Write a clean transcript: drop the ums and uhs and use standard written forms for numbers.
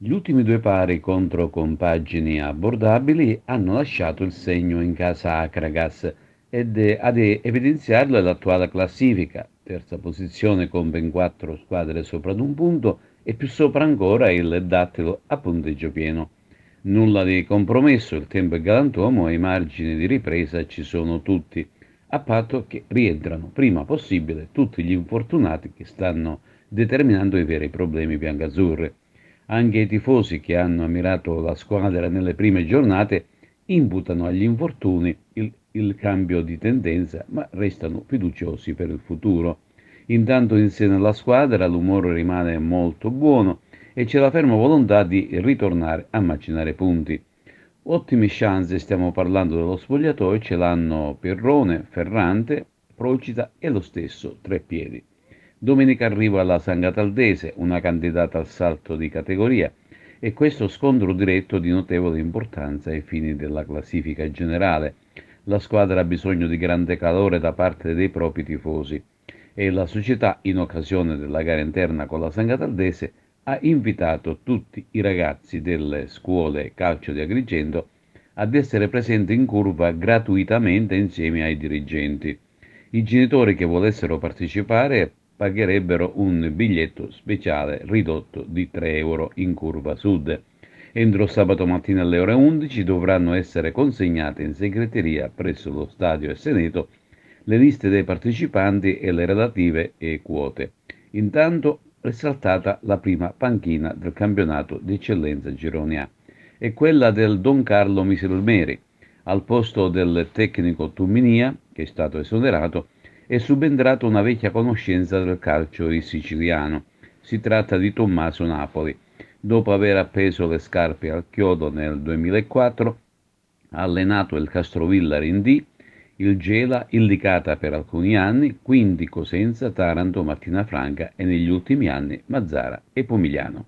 Gli ultimi due pari contro compagini abbordabili hanno lasciato il segno in casa Acragas ed ad evidenziarlo è l'attuale classifica, terza posizione con ben 4 squadre sopra ad un punto e più sopra ancora il Dattilo a punteggio pieno. Nulla di compromesso, il tempo è galantuomo e i margini di ripresa ci sono tutti, a patto che rientrano prima possibile tutti gli infortunati che stanno determinando i veri problemi biancazzurri. Anche i tifosi che hanno ammirato la squadra nelle prime giornate imputano agli infortuni il cambio di tendenza, ma restano fiduciosi per il futuro. Intanto in seno alla squadra l'umore rimane molto buono e c'è la ferma volontà di ritornare a macinare punti. Ottime chance, stiamo parlando dello spogliatoio, ce l'hanno Perrone, Ferrante, Procida e lo stesso Treppiedi. Domenica arriva la Sangataldese, una candidata al salto di categoria, e questo scontro diretto di notevole importanza ai fini della classifica generale. La squadra ha bisogno di grande calore da parte dei propri tifosi e la società, in occasione della gara interna con la Sangataldese, ha invitato tutti i ragazzi delle scuole calcio di Agrigento ad essere presenti in curva gratuitamente insieme ai dirigenti. I genitori che volessero partecipare pagherebbero un biglietto speciale ridotto di 3 euro in curva sud. Entro sabato mattina alle ore 11 dovranno essere consegnate in segreteria presso lo stadio e Seneto le liste dei partecipanti e le relative quote. Intanto è saltata la prima panchina del campionato di eccellenza Girone A e quella del Don Carlo Misilmeri. Al posto del tecnico Tumminia, che è stato esonerato, è subentrato una vecchia conoscenza del calcio siciliano. Si tratta di Tommaso Napoli. Dopo aver appeso le scarpe al chiodo nel 2004, ha allenato il Castrovillari in D, il Gela Illicata per alcuni anni, quindi Cosenza, Taranto, Martina Franca e negli ultimi anni Mazzara e Pomigliano.